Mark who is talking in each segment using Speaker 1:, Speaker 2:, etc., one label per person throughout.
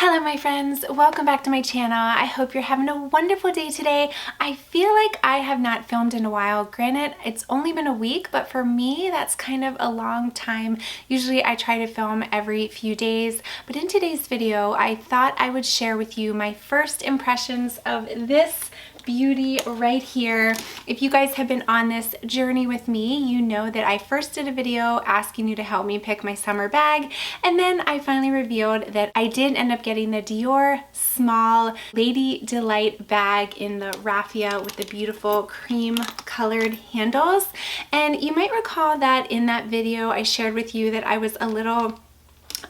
Speaker 1: Hello my friends, welcome back to my channel. I hope you're having a wonderful day today. I feel like I have not filmed in a while. Granted, it's only been a week, but for me that's kind of a long time. Usually I try to film every few days, but in today's video I thought I would share with you my first impressions of this beauty right here. If you guys have been on this journey with me, you know that I first did a video asking you to help me pick my summer bag, and then I finally revealed that I did end up getting the Dior small Lady D-Lite bag in the raffia with the beautiful cream colored handles. And you might recall that in that video I shared with you that I was a little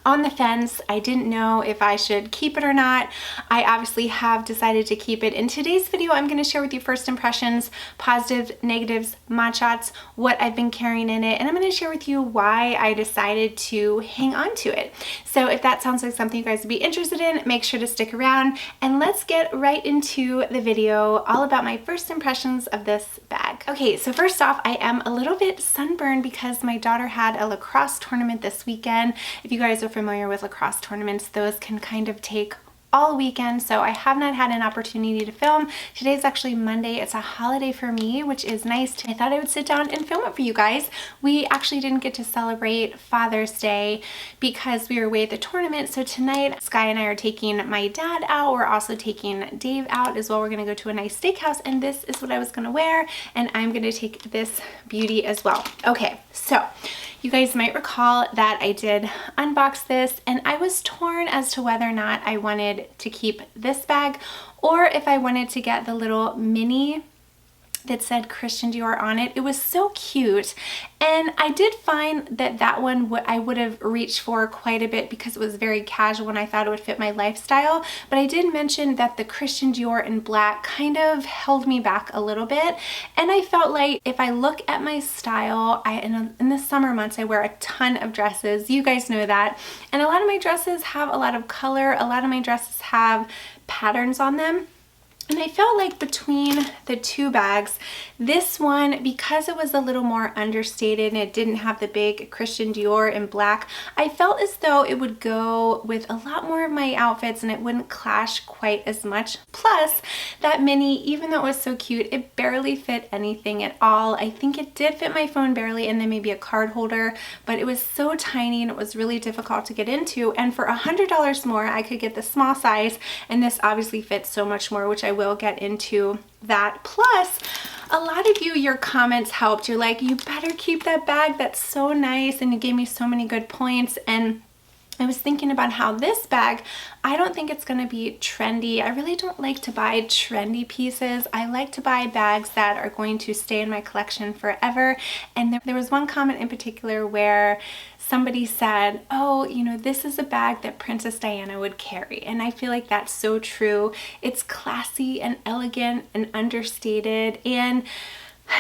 Speaker 1: on the fence. I didn't know if I should keep it or not. I obviously have decided to keep it. In today's video, I'm going to share with you first impressions, positives, negatives, mod shots, what I've been carrying in it, and I'm going to share with you why I decided to hang on to it. So if that sounds like something you guys would be interested in, make sure to stick around and let's get right into the video all about my first impressions of this bag. Okay, so first off, I am a little bit sunburned because my daughter had a lacrosse tournament this weekend. If you guys are familiar with lacrosse tournaments, those can kind of take all weekend, so I have not had an opportunity to film. Today's actually Monday. It's a holiday for me, which is nice. I thought I would sit down and film it for you guys. We actually didn't get to celebrate Father's Day because we were away at the tournament, so tonight Sky and I are taking my dad out. We're also taking Dave out as well. We're gonna go to a nice steakhouse, and this is what I was gonna wear, and I'm gonna take this beauty as well. Okay, so you guys might recall that I did unbox this and I was torn as to whether or not I wanted to keep this bag or if I wanted to get the little mini that said Christian Dior on it. It was so cute, and I did find that that one I would have reached for quite a bit because it was very casual and I thought it would fit my lifestyle, but I did mention that the Christian Dior in black kind of held me back a little bit, and I felt like if I look at my style, in the summer months I wear a ton of dresses, you guys know that, and a lot of my dresses have a lot of color, a lot of my dresses have patterns on them. And I felt like between the two bags, this one, because it was a little more understated and it didn't have the big Christian Dior in black, I felt as though it would go with a lot more of my outfits and it wouldn't clash quite as much. Plus, that mini, even though it was so cute, it barely fit anything at all. I think it did fit my phone barely and then maybe a card holder, but it was so tiny and it was really difficult to get into. And for $100 more, I could get the small size, and this obviously fits so much more, which I will get into that. Plus, a lot of you, your comments helped. You're like, you better keep that bag, that's so nice, and you gave me so many good points. And I was thinking about how this bag, I don't think it's gonna be trendy. I really don't like to buy trendy pieces. I like to buy bags that are going to stay in my collection forever. And there was one comment in particular where somebody said, oh, you know, this is a bag that Princess Diana would carry. And I feel like that's so true. It's classy and elegant and understated, and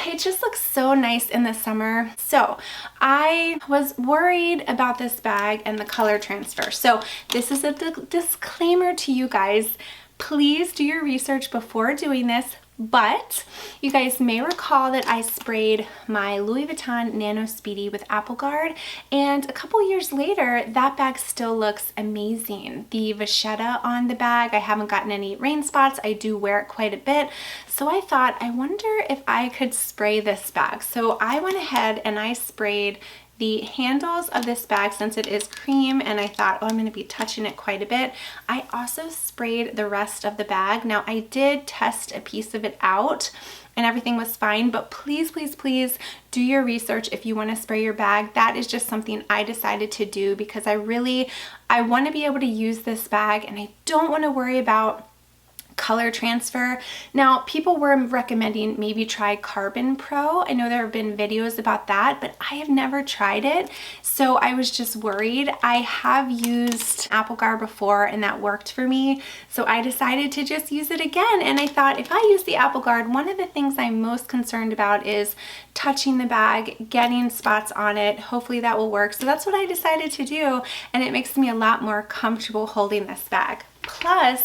Speaker 1: it just looks so nice in the summer. So I was worried about this bag and the color transfer. So this is a disclaimer to you guys. Please do your research before doing this. But you guys may recall that I sprayed my Louis Vuitton Nano Speedy with Apple Guard, and a couple years later that bag still looks amazing. The vachetta on the bag, I haven't gotten any rain spots. I do wear it quite a bit, so I thought, I wonder if I could spray this bag. So I went ahead and I sprayed the handles of this bag since it is cream, and I thought, oh, I'm going to be touching it quite a bit. I also sprayed the rest of the bag. Now I did test a piece of it out and everything was fine, but please, please, please do your research if you want to spray your bag. That is just something I decided to do because I want to be able to use this bag and I don't want to worry about color transfer. Now, people were recommending maybe try Carbon Pro. I know there have been videos about that, but I have never tried it, so I was just worried. I have used Apple Guard before and that worked for me, so I decided to just use it again. And I thought, if I use the Apple Guard, one of the things I'm most concerned about is touching the bag, getting spots on it. Hopefully that will work. So that's what I decided to do, and it makes me a lot more comfortable holding this bag. Plus,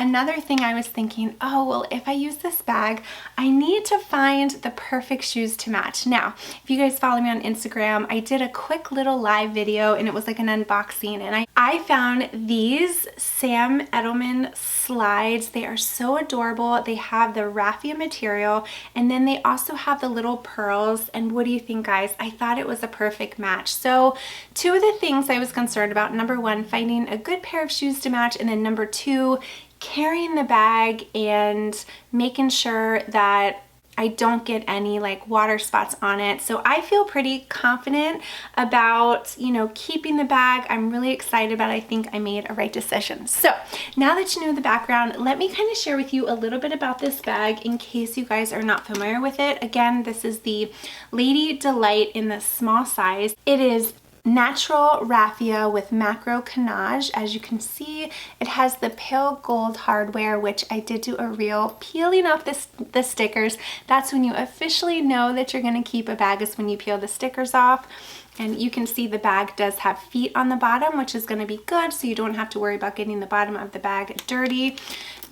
Speaker 1: another thing I was thinking, oh, well, if I use this bag, I need to find the perfect shoes to match. Now, if you guys follow me on Instagram, I did a quick little live video and it was like an unboxing, and I found these Sam Edelman slides. They are so adorable. They have the raffia material, and then they also have the little pearls. And what do you think, guys? I thought it was a perfect match. So two of the things I was concerned about: number one, finding a good pair of shoes to match, and then number two, carrying the bag and making sure that I don't get any like water spots on it. So I feel pretty confident about, you know, keeping the bag. I'm really excited about it. I think I made a right decision. So now that you know the background, let me kind of share with you a little bit about this bag in case you guys are not familiar with it. Again, this is the Lady D-Lite in the small size. It is natural raffia with macro canage. As you can see, it has the pale gold hardware, which I did do a reel peeling off the stickers. That's when you officially know that you're going to keep a bag, is when you peel the stickers off. And you can see the bag does have feet on the bottom, which is going to be good, so you don't have to worry about getting the bottom of the bag dirty.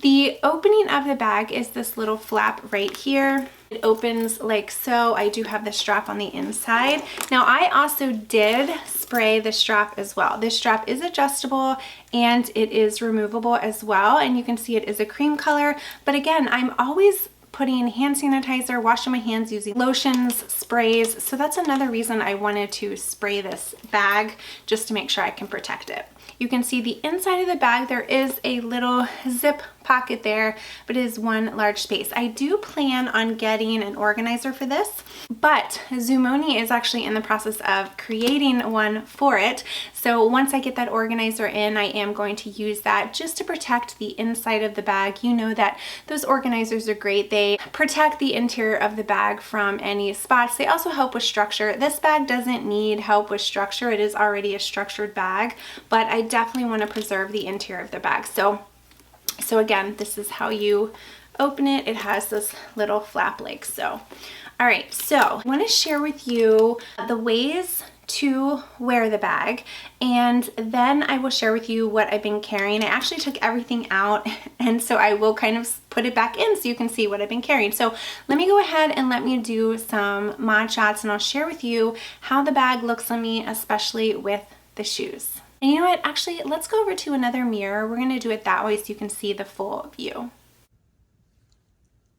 Speaker 1: The opening of the bag is this little flap right here. It opens like so. I do have the strap on the inside. Now, I also did spray the strap as well. This strap is adjustable and it is removable as well. And you can see it is a cream color. But again, I'm always putting hand sanitizer, washing my hands using lotions, sprays. So that's another reason I wanted to spray this bag, just to make sure I can protect it. You can see the inside of the bag, there is a little zip pocket there, but it is one large space. I do plan on getting an organizer for this, but Zumoni is actually in the process of creating one for it. So once I get that organizer in, I am going to use that just to protect the inside of the bag. You know that those organizers are great. They protect the interior of the bag from any spots. They also help with structure. This bag doesn't need help with structure. It is already a structured bag, but I definitely want to preserve the interior of the bag. So again, this is how you open it. It has this little flap leg. So, all right, so I want to share with you the ways to wear the bag, and then I will share with you what I've been carrying. I actually took everything out, and so I will kind of put it back in so you can see what I've been carrying. So let me go ahead and let me do some mod shots, and I'll share with you how the bag looks on me, especially with the shoes. And you know what, actually, let's go over to another mirror. We're gonna do it that way so you can see the full view.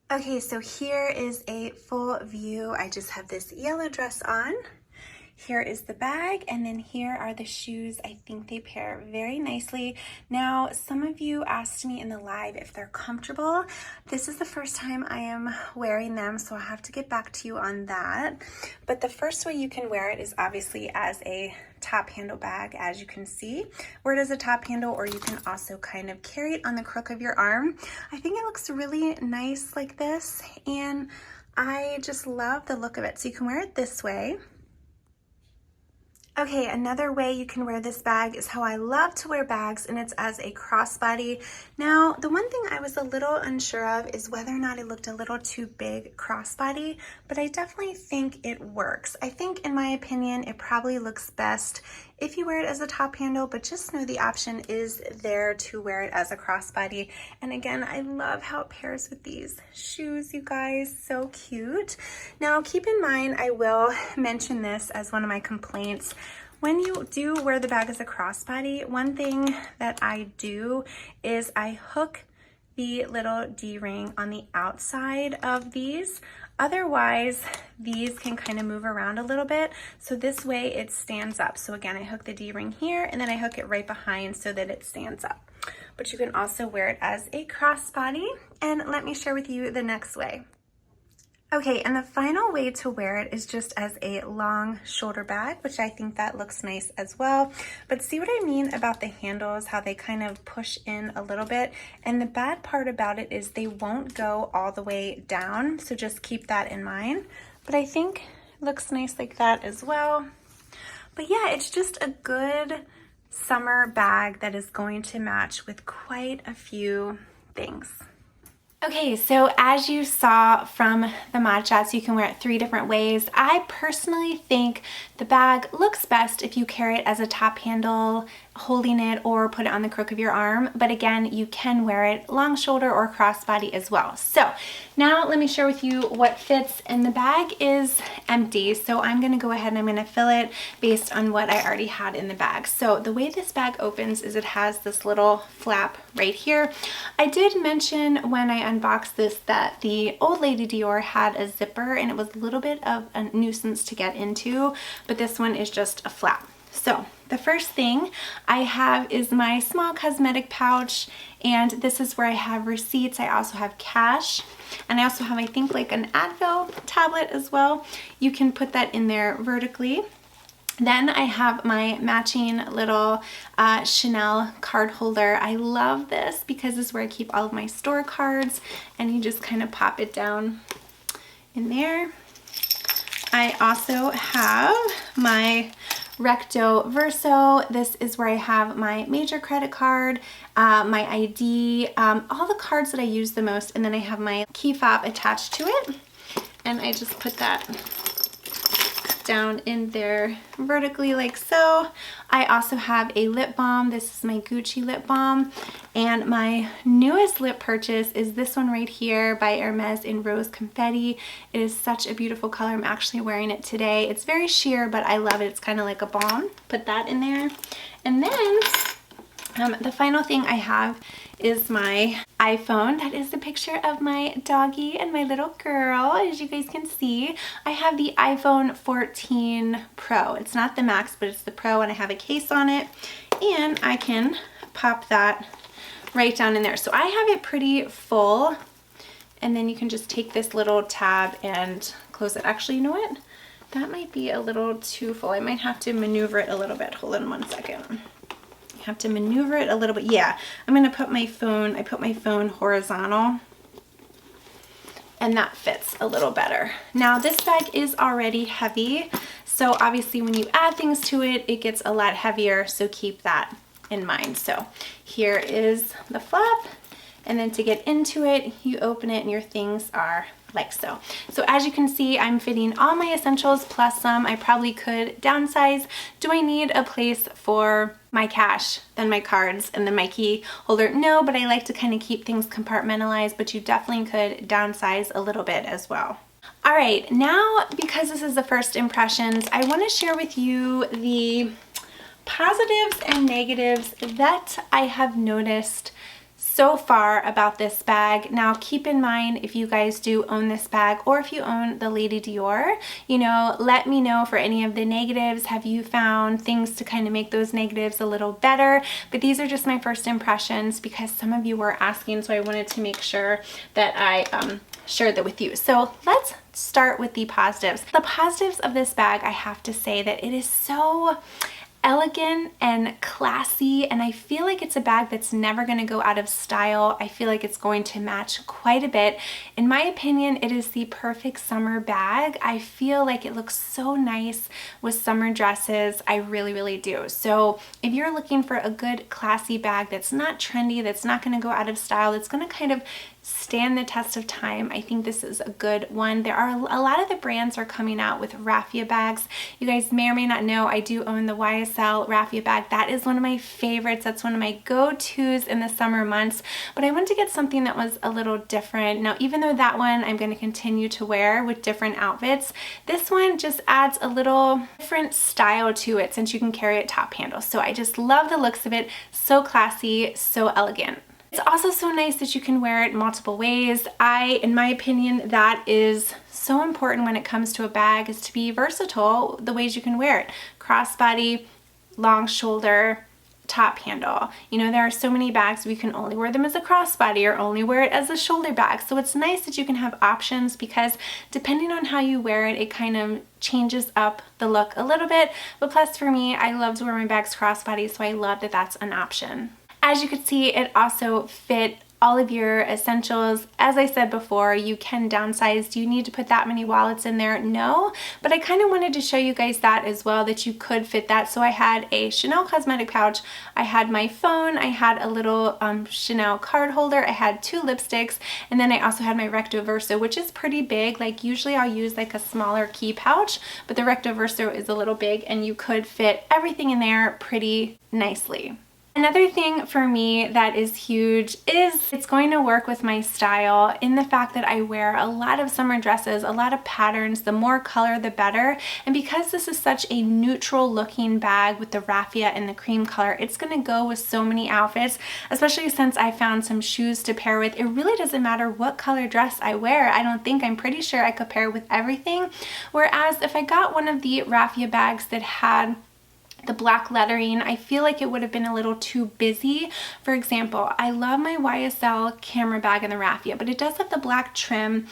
Speaker 1: Okay, so here is a full view. I just have this yellow dress on. Here is the bag, and then here are the shoes. I think they pair very nicely. Now, some of you asked me in the live if they're comfortable. This is the first time I am wearing them, so I'll have to get back to you on that. But the first way you can wear it is obviously as a top handle bag, as you can see. Wear it as a top handle, or you can also kind of carry it on the crook of your arm. I think it looks really nice like this, and I just love the look of it. So you can wear it this way. Okay, another way you can wear this bag is how I love to wear bags, and it's as a crossbody. Now, the one thing I was a little unsure of is whether or not it looked a little too big crossbody, but I definitely think it works. I think, in my opinion, it probably looks best if you wear it as a top handle, but just know the option is there to wear it as a crossbody. And again, I love how it pairs with these shoes, you guys, so cute. Now, keep in mind, I will mention this as one of my complaints. When you do wear the bag as a crossbody, one thing that I do is I hook the little D-ring on the outside of these. Otherwise, these can kind of move around a little bit. So this way it stands up. So again, I hook the D-ring here, and then I hook it right behind so that it stands up. But you can also wear it as a crossbody. And let me share with you the next way. Okay, and the final way to wear it is just as a long shoulder bag, which I think that looks nice as well. But see what I mean about the handles, how they kind of push in a little bit. And the bad part about it is they won't go all the way down, so just keep that in mind. But I think it looks nice like that as well. But yeah, it's just a good summer bag that is going to match with quite a few things. Okay, so as you saw from the mod shots, you can wear it 3 different ways. I personally think the bag looks best if you carry it as a top handle holding it or put it on the crook of your arm, but again, you can wear it long shoulder or crossbody as well. So now let me share with you what fits, and the bag is empty, so I'm gonna go ahead and I'm gonna fill it based on what I already had in the bag. So the way this bag opens is it has this little flap right here. I did mention when I unboxed this that the old Lady Dior had a zipper and it was a little bit of a nuisance to get into, but this one is just a flap. So the first thing I have is my small cosmetic pouch, and this is where I have receipts. I also have cash, and I also have, I think, like an Advil tablet as well. You can put that in there vertically. Then I have my matching little Chanel card holder. I love this because this is where I keep all of my store cards, and you just kind of pop it down in there. I also have my Recto Verso. This is where I have my major credit card, my ID, all the cards that I use the most, and then I have my key fob attached to it, and I just put that down in there vertically like so. I also have a lip balm. This is my Gucci lip balm, and my newest lip purchase is this one right here by Hermes in Rose Confetti. It is such a beautiful color. I'm actually wearing it today. It's very sheer, but I love it. It's kind of like a balm. Put that in there. And then the final thing I have is my iPhone. That is the picture of my doggy and my little girl, as you guys can see. I have the iPhone 14 Pro. It's not the Max, but it's the Pro, and I have a case on it, and I can pop that right down in there. So I have it pretty full, and then you can just take this little tab and close it. Actually, you know what? That might be a little too full. I might have to maneuver it a little bit. Hold on one second. Have to maneuver it a little bit. Yeah, I'm gonna put my phone, I put my phone horizontal, and that fits a little better. Now this bag is already heavy, so obviously when you add things to it, it gets a lot heavier, so keep that in mind. So here is the flap, and then to get into it, you open it and your things are like so. So as you can see, I'm fitting all my essentials plus some. I probably could downsize. Do I need a place for my cash, then my cards, and then my key holder? No, but I like to kind of keep things compartmentalized, but you definitely could downsize a little bit as well. All right, now because this is the first impressions, I want to share with you the positives and negatives that I have noticed so far about this bag. Now keep in mind, if you guys do own this bag, or if you own the Lady Dior, you know, let me know for any of the negatives. Have you found things to kind of make those negatives a little better? But these are just my first impressions because some of you were asking, so I wanted to make sure that I shared that with you. So let's start with the positives. The positives of this bag, I have to say that it is so elegant and classy, and I feel like it's a bag that's never going to go out of style. I feel like it's going to match quite a bit. In my opinion, it is the perfect summer bag. I feel like it looks so nice with summer dresses. I really, really do. So if you're looking for a good classy bag that's not trendy, that's not going to go out of style, that's going to kind of stand the test of time, I think this is a good one. There are a lot of the brands are coming out with raffia bags. You guys may or may not know I do own the YSL raffia bag. That is one of my favorites. That's one of my go-tos in the summer months, but I wanted to get something that was a little different. Now, even though that one I'm going to continue to wear with different outfits, this one just adds a little different style to it since you can carry it top handle. So I just love the looks of it. So classy, so elegant. It's also so nice that you can wear it multiple ways. In my opinion, that is so important when it comes to a bag, is to be versatile the ways you can wear it. Crossbody, long shoulder, top handle. You know, there are so many bags we can only wear them as a crossbody or only wear it as a shoulder bag. So it's nice that you can have options because depending on how you wear it, it kind of changes up the look a little bit. But plus for me, I love to wear my bags crossbody, so I love that that's an option. As you can see, it also fit all of your essentials. As I said before, you can downsize. Do you need to put that many wallets in there? No, but I kind of wanted to show you guys that as well, that you could fit that. So I had a Chanel cosmetic pouch, I had my phone, I had a little Chanel card holder, I had 2 lipsticks, and then I also had my recto verso, which is pretty big. Like usually I'll use like a smaller key pouch, but the recto verso is a little big, and you could fit everything in there pretty nicely. Another thing for me that is huge is it's going to work with my style in the fact that I wear a lot of summer dresses, a lot of patterns. The more color, the better. And because this is such a neutral looking bag with the raffia and the cream color, it's going to go with so many outfits, especially since I found some shoes to pair with. It really doesn't matter what color dress I wear. I'm pretty sure I could pair with everything. Whereas if I got one of the raffia bags that had the black lettering, I feel like it would have been a little too busy. For example, I love my YSL camera bag in the raffia, but it does have the black trim.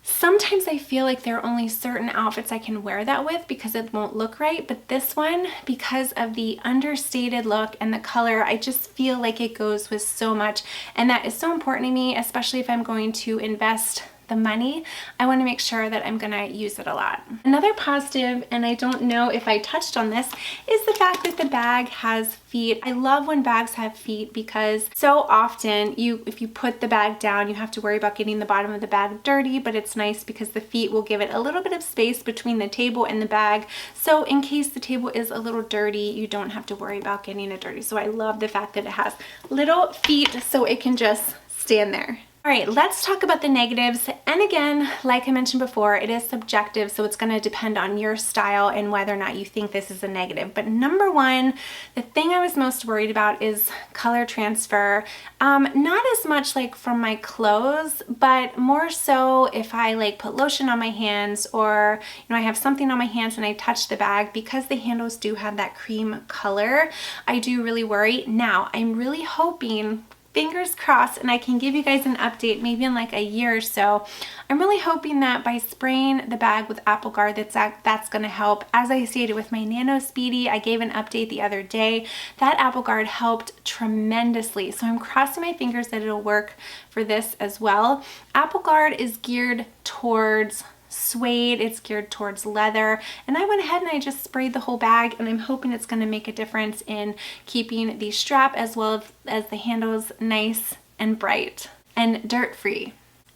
Speaker 1: Sometimes I feel like there are only certain outfits I can wear that with because it won't look right, but this one, because of the understated look and the color, I just feel like it goes with so much, and that is so important to me, especially if I'm going to invest the money. I want to make sure that I'm gonna use it a lot. Another positive, and I don't know if I touched on this, is the fact that the bag has feet. I love when bags have feet because so often if you put the bag down, you have to worry about getting the bottom of the bag dirty, but it's nice because the feet will give it a little bit of space between the table and the bag. So in case the table is a little dirty, you don't have to worry about getting it dirty. So I love the fact that it has little feet so it can just stand there. All right, let's talk about the negatives. And again, like I mentioned before, it is subjective, so it's gonna depend on your style and whether or not you think this is a negative. But number one, the thing I was most worried about is color transfer. Not as much like from my clothes, but more so if I like put lotion on my hands, or I have something on my hands and I touch the bag, because the handles do have that cream color, I do really worry. Now, I'm really hoping, fingers crossed, and I can give you guys an update maybe in like a year or so. I'm really hoping that by spraying the bag with Apple Guard that's going to help. As I stated with my Nano Speedy, I gave an update the other day. That Apple Guard helped tremendously. So I'm crossing my fingers that it'll work for this as well. Apple Guard is geared towards suede, it's geared towards leather, and I went ahead and I just sprayed the whole bag, and I'm hoping it's going to make a difference in keeping the strap as well as the handles nice and bright and dirt free.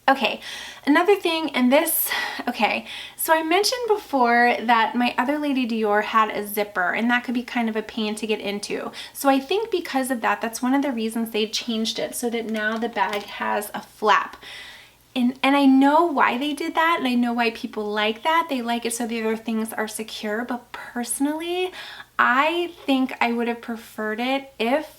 Speaker 1: Okay, another thing, and this, okay, so I mentioned before that my other Lady Dior had a zipper, and that could be kind of a pain to get into. So I think because of that, that's one of the reasons they changed it so that now the bag has a flap. And I know why they did that, and I know why people like that. They like it so the other things are secure, but personally, I think I would have preferred it if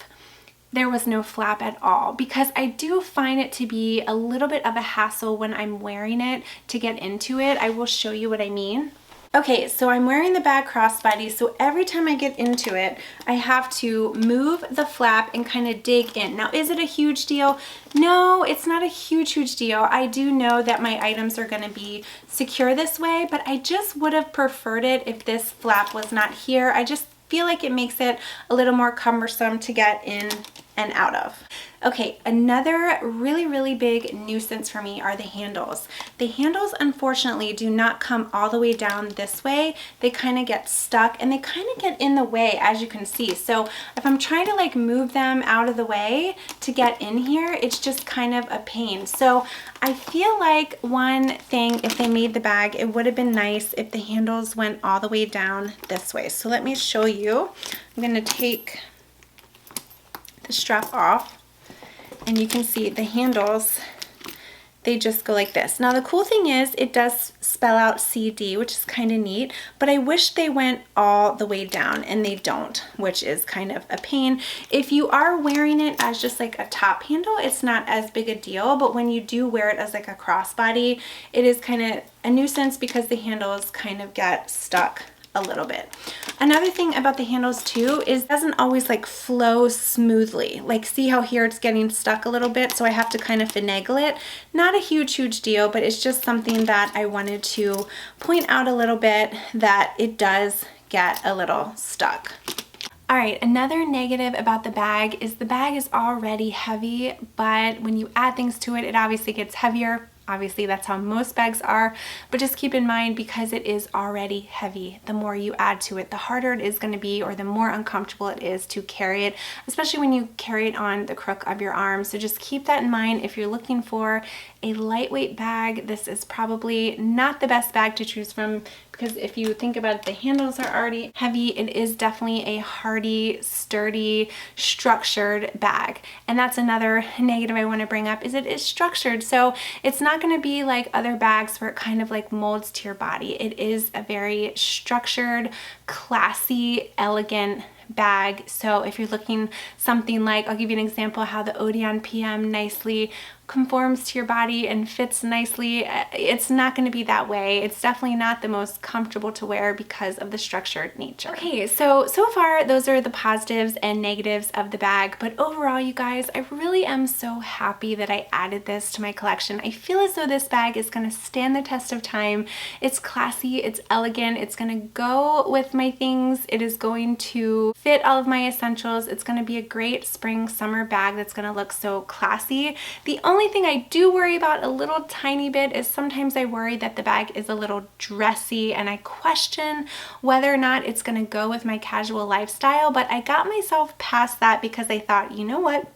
Speaker 1: there was no flap at all, because I do find it to be a little bit of a hassle when I'm wearing it to get into it. I will show you what I mean. Okay, so I'm wearing the bag crossbody, so every time I get into it, I have to move the flap and kind of dig in. Now, is it a huge deal? No, it's not a huge deal. I do know that my items are going to be secure this way, but I just would have preferred it if this flap was not here. I just feel like it makes it a little more cumbersome to get in and out of. Okay, another really big nuisance for me are the handles. The handles, unfortunately, do not come all the way down this way. They kind of get stuck, and they kind of get in the way, as you can see. So if I'm trying to like move them out of the way to get in here, it's just kind of a pain. So I feel like one thing, if they made the bag, it would have been nice if the handles went all the way down this way. So let me show you. I'm gonna take the strap off, and you can see the handles, they just go like this. Now the cool thing is it does spell out CD, which is kind of neat, but I wish they went all the way down, and they don't, which is kind of a pain. If you are wearing it as just like a top handle, it's not as big a deal, but when you do wear it as like a crossbody, it is kind of a nuisance because the handles kind of get stuck a little bit. Another thing about the handles too is it doesn't always like flow smoothly. Like, see how here it's getting stuck a little bit, so I have to kind of finagle it. Not a huge deal, but it's just something that I wanted to point out a little bit, that it does get a little stuck. All right, another negative about the bag is already heavy, but when you add things to it, it obviously gets heavier. Obviously, that's how most bags are, but just keep in mind, because it is already heavy, the more you add to it, the harder it is going to be, or the more uncomfortable it is to carry it, especially when you carry it on the crook of your arm. So just keep that in mind. If you're looking for a lightweight bag, this is probably not the best bag to choose from, because if you think about it, the handles are already heavy. It is definitely a hardy, sturdy, structured bag. And that's another negative I want to bring up, is it is structured. So it's not going to be like other bags where it kind of like molds to your body. It is a very structured, classy, elegant bag. So if you're looking something like, I'll give you an example how the Odeon PM nicely conforms to your body and fits nicely, it's not going to be that way. It's definitely not the most comfortable to wear because of the structured nature. Okay, so far those are the positives and negatives of the bag, but overall, you guys, I really am so happy that I added this to my collection. I feel as though this bag is going to stand the test of time. It's classy, it's elegant, it's going to go with my things, it is going to fit all of my essentials. It's going to be a great spring summer bag that's going to look so classy. The only thing I do worry about a little tiny bit is sometimes I worry that the bag is a little dressy, and I question whether or not it's going to go with my casual lifestyle, but I got myself past that because I thought, you know what?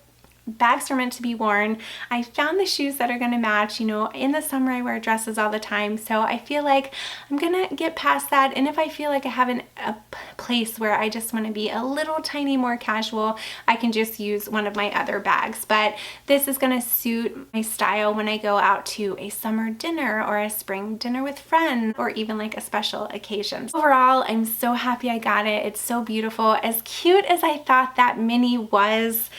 Speaker 1: Bags are meant to be worn. I found the shoes that are going to match. You know, in the summer I wear dresses all the time, so I feel like I'm gonna get past that. And if I feel like I have a place where I just want to be a little tiny more casual, I can just use one of my other bags. But this is going to suit my style when I go out to a summer dinner or a spring dinner with friends, or even like a special occasion. Overall, I'm so happy I got it. It's so beautiful. As cute as I thought that mini was,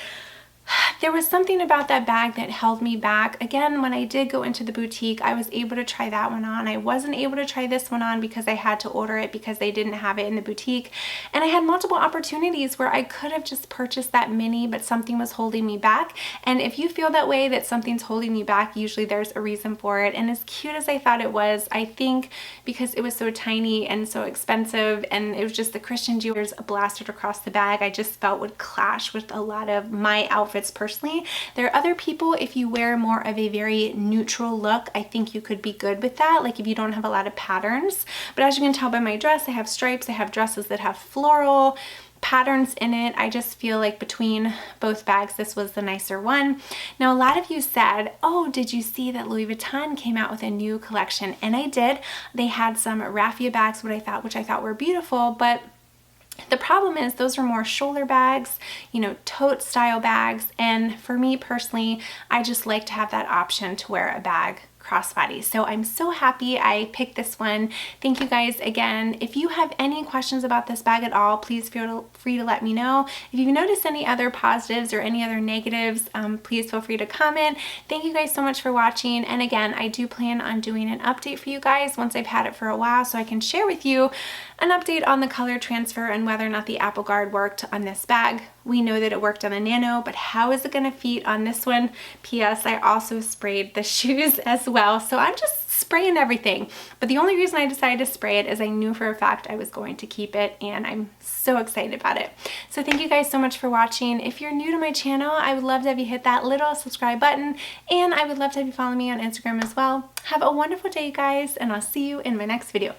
Speaker 1: there was something about that bag that held me back. Again, when I did go into the boutique, I was able to try that one on. I wasn't able to try this one on because I had to order it because they didn't have it in the boutique. And I had multiple opportunities where I could have just purchased that mini, but something was holding me back. And if you feel that way, that something's holding you back, usually there's a reason for it. And as cute as I thought it was, I think because it was so tiny and so expensive, and it was just the Christian Dior's blasted across the bag, I just felt would clash with a lot of my outfits personally. There are other people, if you wear more of a very neutral look, I think you could be good with that, like if you don't have a lot of patterns. But as you can tell by my dress, I have stripes, I have dresses that have floral patterns in it. I just feel like between both bags, this was the nicer one. Now, a lot of you said, oh, did you see that Louis Vuitton came out with a new collection? And I did. They had some raffia bags, which I thought were beautiful, but the problem is those are more shoulder bags, you know, tote style bags. And for me personally, I just like to have that option to wear a bag crossbody. So I'm so happy I picked this one. Thank you guys again. If you have any questions about this bag at all, please feel free to let me know. If you've noticed any other positives or any other negatives, please feel free to comment. Thank you guys so much for watching. And again, I do plan on doing an update for you guys once I've had it for a while, so I can share with you an update on the color transfer and whether or not the Apple Guard worked on this bag. We know that it worked on the Nano, but how is it going to fit on this one? P.S. I also sprayed the shoes as well, so I'm just spraying everything. But the only reason I decided to spray it is I knew for a fact I was going to keep it, and I'm so excited about it. So thank you guys so much for watching. If you're new to my channel, I would love to have you hit that little subscribe button, and I would love to have you follow me on Instagram as well. Have a wonderful day, guys, and I'll see you in my next video.